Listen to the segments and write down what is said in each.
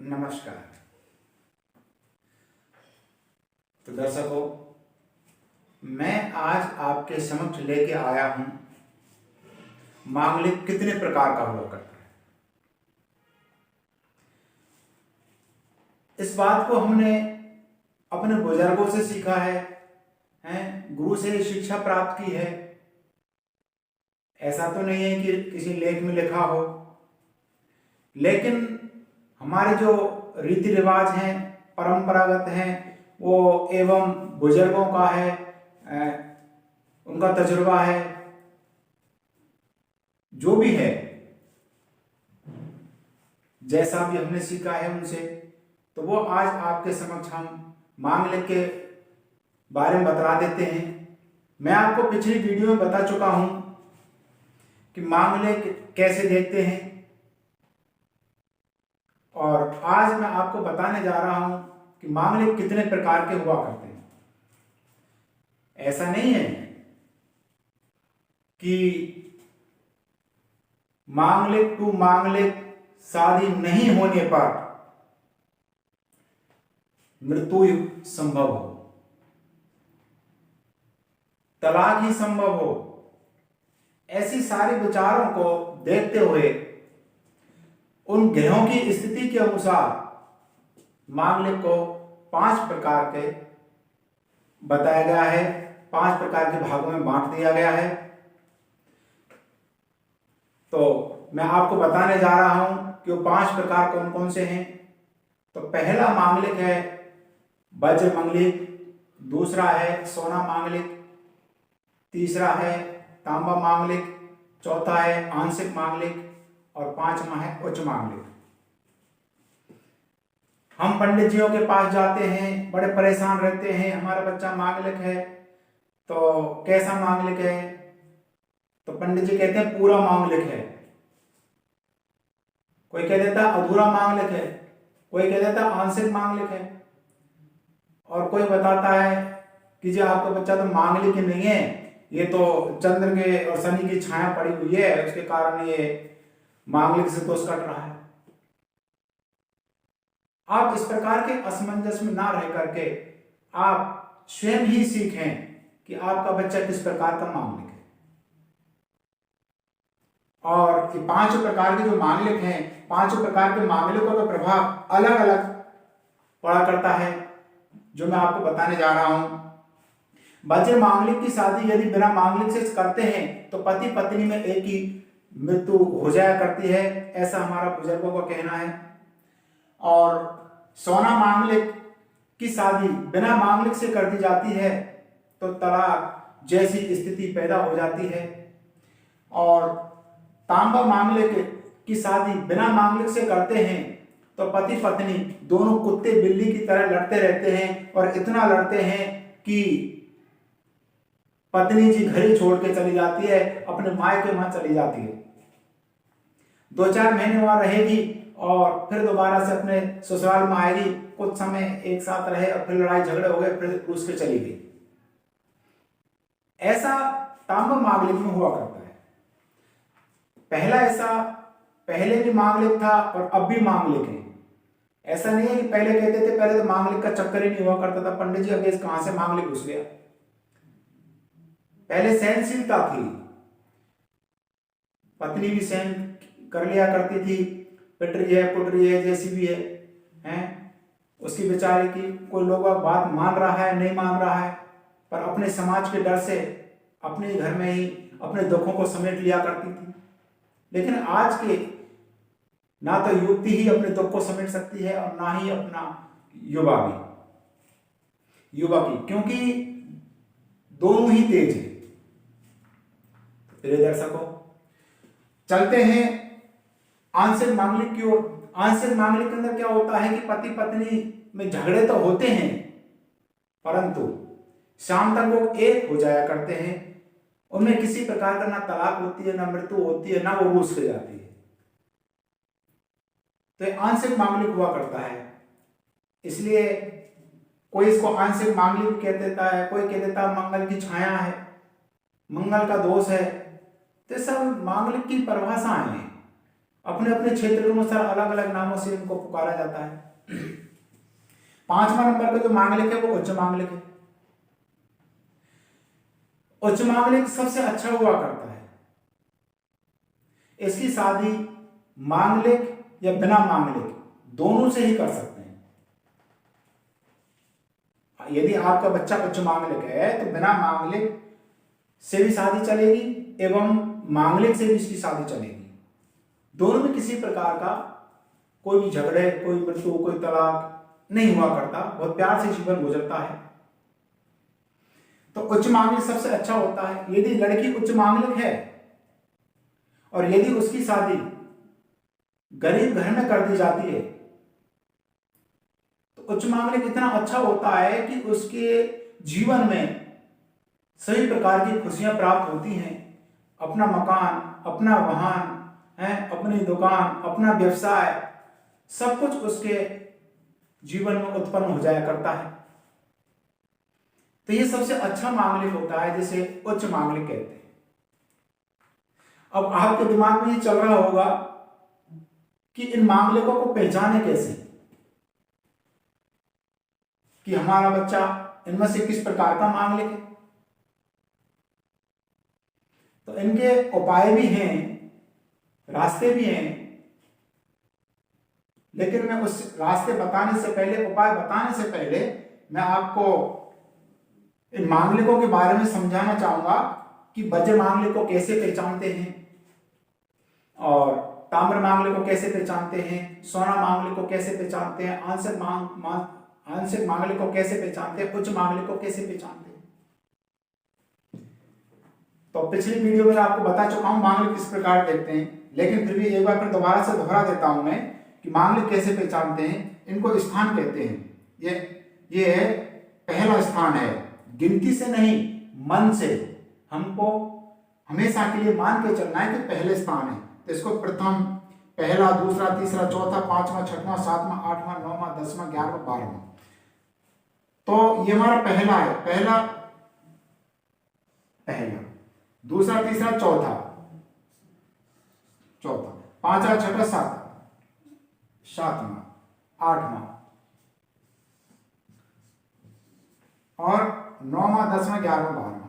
नमस्कार। तो दर्शकों, मैं आज आपके समक्ष लेके आया हूं मांगलिक कितने प्रकार का हुआ करता है। इस बात को हमने अपने बुजुर्गों से सीखा है, गुरु से शिक्षा प्राप्त की है। ऐसा तो नहीं है कि किसी लेख में लिखा हो, लेकिन हमारे जो रीति रिवाज हैं, परंपरागत हैं, वो एवं बुजुर्गों का है, उनका तजुर्बा है, जो भी है, जैसा भी हमने सीखा है उनसे, तो वो आज आपके समक्ष हम मांगलिक के बारे में बता देते हैं। मैं आपको पिछली वीडियो में बता चुका हूं कि मांगलिक कैसे देखते हैं, और आज मैं आपको बताने जा रहा हूं कि मांगलिक कितने प्रकार के हुआ करते हैं। ऐसा नहीं है कि मांगलिक टू मांगलिक शादी नहीं होने पर मृत्यु संभव हो, तलाक ही संभव हो। ऐसी सारी विचारों को देखते हुए उन ग्रहों की स्थिति के अनुसार मांगलिक को 5 प्रकार के बताया गया है, 5 प्रकार के भागों में बांट दिया गया है। तो मैं आपको बताने जा रहा हूं कि वो 5 प्रकार कौन कौन से हैं। तो पहला मांगलिक है वज्र मांगलिक, दूसरा है सोना मांगलिक, तीसरा है तांबा मांगलिक, चौथा है आंशिक मांगलिक, और 5वां है उच्च मांगलिक। हम पंडित जियों के पास जाते हैं, बड़े परेशान रहते हैं, हमारा बच्चा मांगलिक है, तो कैसा मांगलिक है? तो पंडित जी कहते हैं पूरा मांगलिक है। कोई कह देता अधूरा मांगलिक है, कोई कह देता आंशिक मांगलिक है, और कोई बताता है कि जी आपका बच्चा तो मांगलिक ही नहीं है, ये तो चंद्र के और शनि की छाया पड़ी हुई है, उसके कारण ये मांगलिक से दोष कट रहा है। आप इस प्रकार के असमंजस में ना रह करके आप स्वयं ही सीखें कि आपका बच्चा किस प्रकार का मांगलिक है। और ये 5 प्रकार के जो मांगलिक हैं, 5 प्रकार के मांगलिकों का प्रभाव अलग अलग पड़ा करता है, जो मैं आपको बताने जा रहा हूं। वज्र मांगलिक की शादी यदि बिना मांगलिक से करते हैं तो पति पत्नी में एक ही मृत्यु हो जाया करती है, ऐसा हमारा बुजुर्गों का कहना है। और सोना मांगलिक की शादी बिना मांगलिक से कर दी जाती है तो तलाक जैसी स्थिति पैदा हो जाती है। और तांबा मांगलिक की शादी बिना मांगलिक से करते हैं तो पति पत्नी दोनों कुत्ते बिल्ली की तरह लड़ते रहते हैं, और इतना लड़ते हैं कि पत्नी जी घर ही छोड़ के चली जाती है, अपने मायके वहां चली जाती है, 2-4 महीने वहां रहेगी और फिर दोबारा से अपने ससुराल में आएगी, कुछ समय एक साथ रहे और फिर लड़ाई झगड़े हो गए, फिर रूस के चली गई। ऐसा तांबा मांगलिक में हुआ करता है। पहला ऐसा पहले भी मांगलिक था और अब भी मांगलिक है। ऐसा नहीं है कि पहले कहते थे पहले तो मांगलिक का चक्कर ही नहीं हुआ करता था, पंडित जी अब ये कहां से मांगलिक घुस गया। पहले सहनशीलता थी, पत्नी भी सहन कर लिया करती थी, पिट रही है कुट रही है जैसी भी है, उसकी बेचारे की कोई लोग बात मान रहा है नहीं मान रहा है, पर अपने समाज के डर से अपने घर में ही अपने दुखों को समेट लिया करती थी। लेकिन आज के ना तो युवती ही अपने दुख को समेट सकती है और ना ही अपना युवकी, क्योंकि दोनों ही तेज है। प्रिय दर्शकों, चलते हैं आंशिक मांगलिक की ओर। आंशिक मांगलिक के अंदर क्या होता है कि पति पत्नी में झगड़े तो होते हैं, परंतु शाम तक वो एक हो जाया करते हैं। उनमें किसी प्रकार का ना तलाक होती है, ना मृत्यु होती है, ना वो रूस हो जाती है। तो आंशिक मांगलिक हुआ करता है। इसलिए कोई इसको आंशिक मांगलिक कह देता है, कोई कह देता है मंगल की छाया है, मंगल का दोष है। तो सब मांगलिक की परिभाषाएं हैं। अपने अपने क्षेत्र के अनुसार अलग अलग नामों से इनको पुकारा जाता है। 5वां नंबर का जो मांगलिक है वो उच्च मांगलिक है। उच्च मांगलिक सबसे अच्छा हुआ करता है। इसकी शादी मांगलिक या बिना मांगलिक दोनों से ही कर सकते हैं। यदि आपका बच्चा उच्च मांगलिक है तो बिना मांगलिक से भी शादी चलेगी एवं मांगलिक से भी इसकी शादी चलेगी। दोनों में किसी प्रकार का कोई भी झगड़े, कोई मृत्यु, कोई तलाक नहीं हुआ करता, बहुत प्यार से जीवन गुजरता है। तो उच्च मांगलिक सबसे अच्छा होता है। यदि लड़की उच्च मांगलिक है और यदि उसकी शादी गरीब घर में कर दी जाती है तो उच्च मांगलिक इतना अच्छा होता है कि उसके जीवन में सभी प्रकार की खुशियां प्राप्त होती हैं। अपना मकान, अपना वाहन है, अपनी दुकान, अपना व्यवसाय, सब कुछ उसके जीवन में उत्पन्न हो जाया करता है। तो ये सबसे अच्छा मांगलिक होता है जिसे उच्च मांगलिक कहते हैं। अब आपके दिमाग में ये चल रहा होगा कि इन मांगलिकों को पहचाने कैसे, कि हमारा बच्चा इनमें से किस प्रकार का मांगलिक है। तो इनके उपाय भी हैं, रास्ते भी हैं, लेकिन मैं उस रास्ते बताने से पहले, उपाय बताने से पहले मैं आपको इन मांगलिकों के बारे में समझाना चाहूंगा कि वज्र मांगलिक को कैसे पहचानते हैं और ताम्र मांगलिक को कैसे पहचानते हैं, सोना मांगलिक को कैसे पहचानते हैं, आंशिक मांगलिक को कैसे पहचानते हैं, उच्च मांगलिक को कैसे पहचानते हैं। तो पिछली वीडियो में आपको बता चुका हूं मांगलिक किस प्रकार देखते हैं, लेकिन फिर भी एक बार फिर दोबारा से दोहरा देता हूं मैं कि मांगलिक कैसे पहचानते हैं। इनको स्थान कहते हैं। ये पहला स्थान है, गिनती से नहीं, मन से। हमको हमेशा के लिए मान के चलना है कि पहले स्थान है। तो इसको प्रथम, पहला, दूसरा, तीसरा, चौथा, पांचवा, छठवां, सातवां, आठवां, नौवां, 10वां, 11वां, 12वां। तो ये हमारा पहला है, पहला, दूसरा, तीसरा, चौथा, पांचवा, छठा, सातवां, आठवां और 9वां, 10वां, 11वां, 12वां।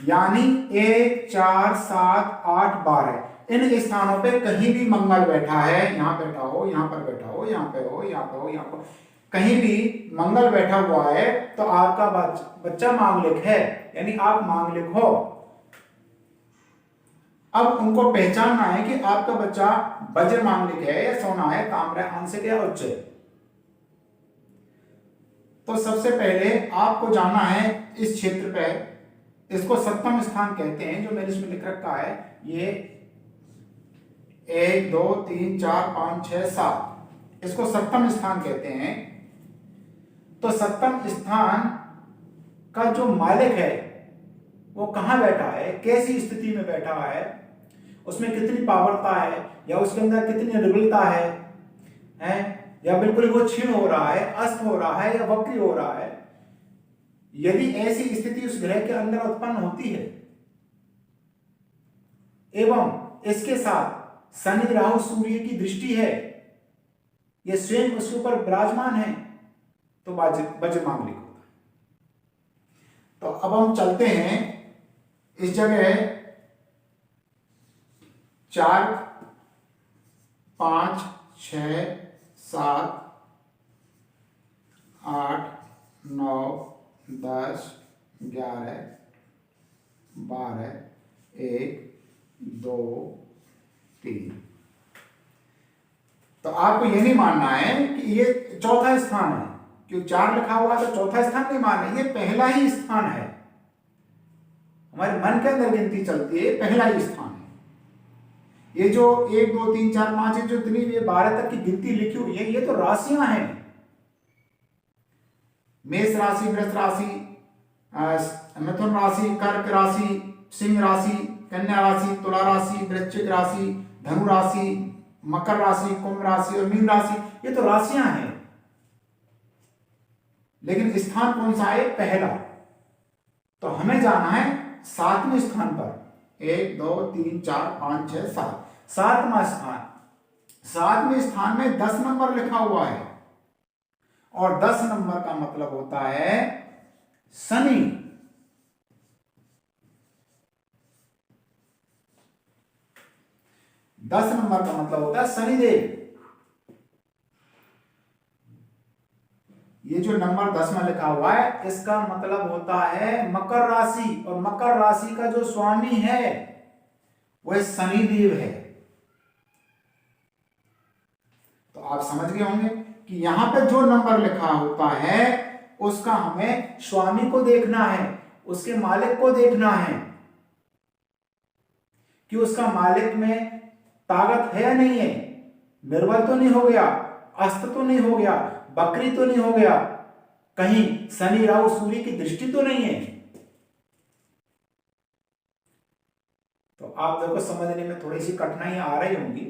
यानी 1, 4, 7, 8, 12 इन स्थानों पे कहीं भी मंगल बैठा है, यहां बैठा हो, यहां पर बैठा हो, यहां पे हो, यहां पे हो, यहां पर कहीं भी मंगल बैठा हुआ है तो आपका बच्चा मांगलिक है, यानी आप मांगलिक हो। अब उनको पहचानना है कि आपका बच्चा वज्र मांगलिक है या सोना है, ताम्र है, आंशिक या उच्च है। तो सबसे पहले आपको जानना है इस क्षेत्र पे, इसको सप्तम स्थान कहते हैं, जो मैंने इसमें लिख रखा है। ये 1, 2, 3, 4, 5, 6, 7, इसको सप्तम स्थान कहते हैं। तो सप्तम स्थान का जो मालिक है वो कहां बैठा है, कैसी स्थिति में बैठा है, उसमें कितनी पावरता है या उसके अंदर कितनी निर्बलता है या बिल्कुल वो क्षीण हो रहा है, अस्त हो रहा है या वक्री हो रहा है। यदि ऐसी स्थिति उस ग्रह के अंदर उत्पन्न होती है एवं इसके साथ शनि, राहु, सूर्य की दृष्टि है, ये स्वयं उसके ऊपर विराजमान है, तो वज्र मांगलिक होता है। तो अब हम चलते हैं इस जगह 4, 5, 6, 7, 8, 9, 10, 11, 12, 1, 2, 3। तो आपको ये नहीं मानना है कि ये चौथा स्थान है, क्योंकि 4 लिखा हुआ तो चौथा स्थान नहीं मानना, ये पहला ही स्थान है। हमारे मन के अंदर गिनती चलती है, पहला ही स्थान है। ये जो 1, 2, 3, 4, 5 जो इतनी ये 12 तक की गिनती लिखी हुई है, ये तो राशियां हैं। मेष राशि, वृष राशि, मिथुन राशि, कर्क राशि, सिंह राशि, कन्या राशि, तुला राशि, वृश्चिक राशि, धनु राशि, मकर राशि, कुंभ राशि और मीन राशि, ये तो राशियां हैं। लेकिन स्थान कौन सा है, पहला। तो हमें जाना है 7वें स्थान पर। 1, 2, 3, 4, 5, 6, 7, 7वां स्थान। 7वें स्थान में 10 नंबर लिखा हुआ है, और 10 नंबर का मतलब होता है शनि। 10 नंबर का मतलब होता है शनिदेव। ये जो नंबर 10 में लिखा हुआ है इसका मतलब होता है मकर राशि, और मकर राशि का जो स्वामी है वह शनिदेव है। तो आप समझ गए होंगे कि यहां पे जो नंबर लिखा होता है उसका हमें स्वामी को देखना है, उसके मालिक को देखना है कि उसका मालिक में ताकत है या नहीं है, निर्बल तो नहीं हो गया, अस्त तो नहीं हो गया, बकरी तो नहीं हो गया, कहीं शनि राहु सूर्य की दृष्टि तो नहीं है। तो आप देखो समझने में थोड़ी सी कठिनाई आ रही होंगी,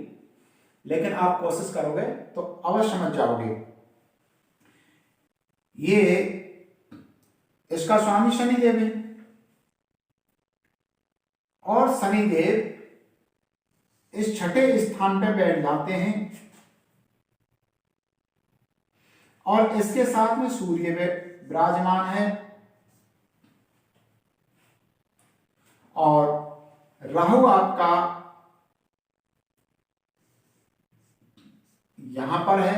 लेकिन आप कोशिश करोगे तो अवश्य समझ जाओगे। ये इसका स्वामी शनिदेव है, और शनिदेव इस छठे स्थान पर बैठ जाते हैं, और इसके साथ में सूर्य विराजमान है, और राहु आपका यहां पर है।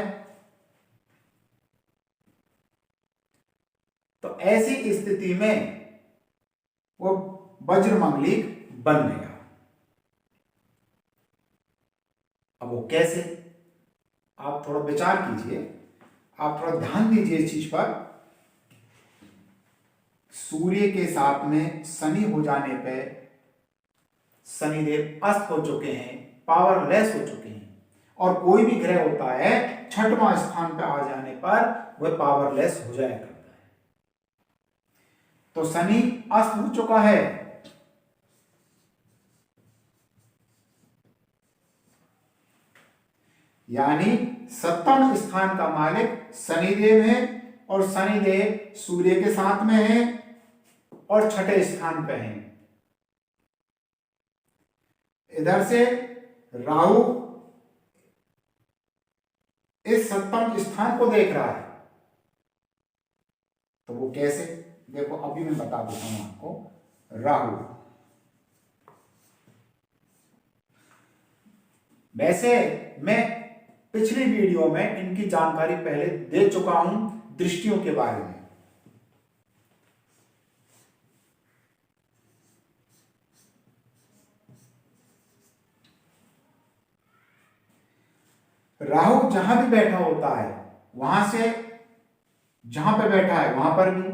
तो ऐसी स्थिति में वो वज्रमंगलिक बन गया। अब वो कैसे, आप थोड़ा विचार कीजिए, आप थोड़ा ध्यान दीजिए इस चीज पर। सूर्य के साथ में शनि हो जाने पे शनिदेव अस्त हो चुके हैं, पावरलेस हो चुके हैं, और कोई भी ग्रह होता है छठवां स्थान पर आ जाने पर वह पावरलेस हो जाया करता है। तो शनि अस्त हो चुका है, यानी सप्तम स्थान का मालिक शनिदेव है, और शनिदेव सूर्य के साथ में है और छठे स्थान पे है। इधर से राहु इस सप्तम स्थान को देख रहा है। तो वो कैसे, देखो अभी मैं बता देता हूं आपको। राहु, वैसे मैं पिछली वीडियो में इनकी जानकारी पहले दे चुका हूं, दृष्टियों के बारे में। राहु जहां भी बैठा होता है वहां से, जहां पे बैठा है वहां पर भी,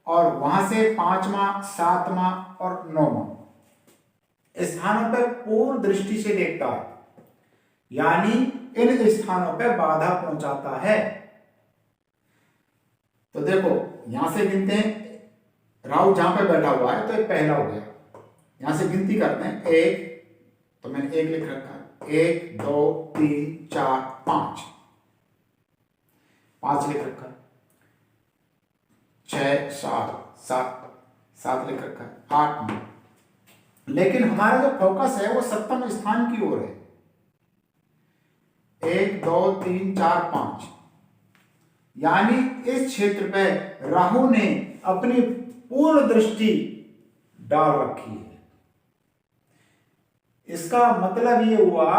और वहां से 5वां 7वां और 9वां स्थानों पर पूर्ण दृष्टि से देखता है, यानी इन स्थानों पर बाधा पहुंचाता है। तो देखो यहां से गिनते हैं, राहु जहां पे बैठा हुआ है तो एक पहला हो गया, यहां से गिनती करते हैं। एक, तो मैंने एक लिख रखा है, 1 2 3 4 5, 5 लिख रखा है, 6 7 7 लिख रखा है, 8 9। लेकिन हमारा जो फोकस है वो सप्तम स्थान की ओर है। 1 2 3 4 5, यानी इस क्षेत्र पे राहु ने अपनी पूर्ण दृष्टि डाल रखी है। इसका मतलब ये हुआ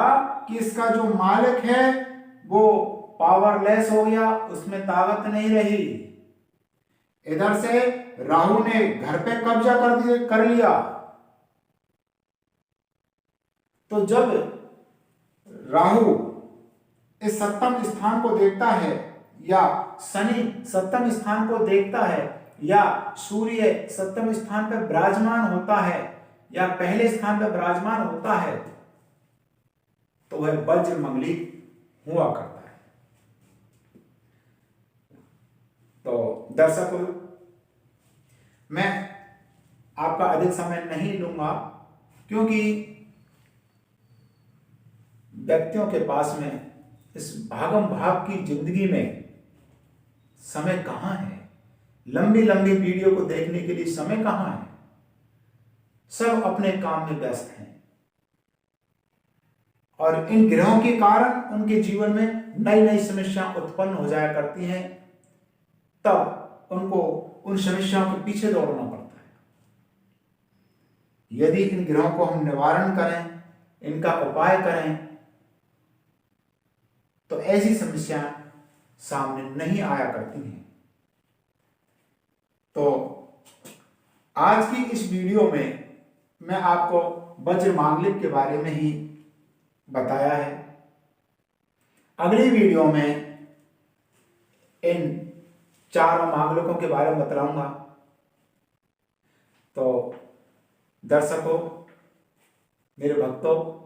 कि इसका जो मालिक है वो पावरलेस हो गया, उसमें ताकत नहीं रही। इधर से राहु ने घर पे कब्जा कर लिया। तो जब राहु इस सप्तम स्थान को देखता है, या शनि सप्तम स्थान को देखता है, या सूर्य सप्तम स्थान पर विराजमान होता है, या पहले स्थान पर विराजमान होता है, तो वह वज्रमंगली हुआ करता है। तो दर्शकों, मैं आपका अधिक समय नहीं लूंगा, क्योंकि व्यक्तियों के पास में इस भागम भाग की जिंदगी में समय कहां है, लंबी लंबी वीडियो को देखने के लिए समय कहां है। सब अपने काम में व्यस्त हैं, और इन ग्रहों के कारण उनके जीवन में नई नई समस्याएं उत्पन्न हो जाया करती हैं, तब उनको उन समस्याओं के पीछे दौड़ना पड़ता है। यदि इन ग्रहों को हम निवारण करें, इनका उपाय करें, तो ऐसी समस्याएं सामने नहीं आया करती हैं। तो आज की इस वीडियो में मैं आपको वज्र मांगलिक के बारे में ही बताया है। अगली वीडियो में इन चारों मांगलिकों के बारे में बताऊंगा। तो दर्शकों, मेरे भक्तों,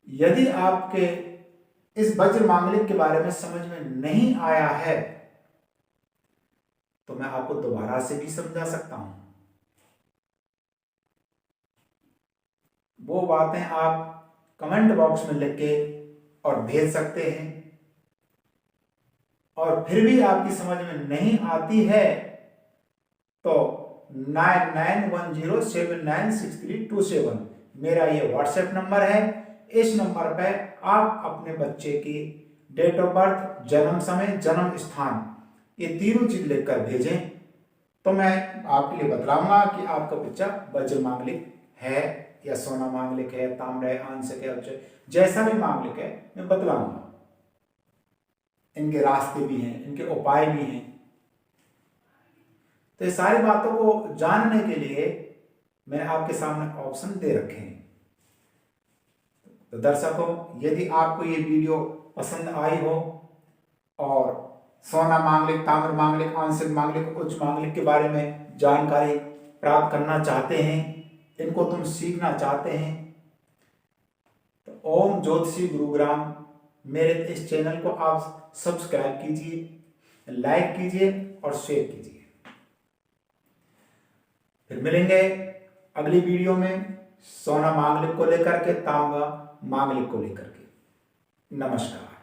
यदि आपके इस वज्र मांगलिक के बारे में समझ में नहीं आया है तो मैं आपको दोबारा से भी समझा सकता हूं। वो बातें आप कमेंट बॉक्स में लिख के और भेज सकते हैं। और फिर भी आपकी समझ में नहीं आती है तो 9910796327 मेरा ये व्हाट्सएप नंबर है। इस नंबर पर आप अपने बच्चे की डेट ऑफ बर्थ, जन्म समय, जन्म स्थान, ये तीनों चीज लिखकर भेजें तो मैं आपके लिए बतलाऊंगा कि आपका बच्चा वज्र मांगलिक है या सोना मांगलिक है, ताम्र है, आंशिक है, जैसा भी मांगलिक है मैं बतलाऊंगा। इनके रास्ते भी हैं, इनके उपाय भी हैं। तो ये सारी बातों को जानने के लिए मैंने आपके सामने ऑप्शन दे रखे हैं। तो दर्शकों, यदि आपको ये वीडियो पसंद आई हो और सोना मांगलिक, ताम्र मांगलिक, आंशिक मांगलिक, उच्च मांगलिक के बारे में जानकारी प्राप्त करना चाहते हैं, इनको तुम सीखना चाहते हैं, तो ओम ज्योतिषी गुरुग्राम मेरे इस चैनल को आप सब्सक्राइब कीजिए, लाइक कीजिए और शेयर कीजिए। फिर मिलेंगे अगली वीडियो में सोना मांगलिक को लेकर के, तांबा मांगलिक को लेकर के। नमस्कार।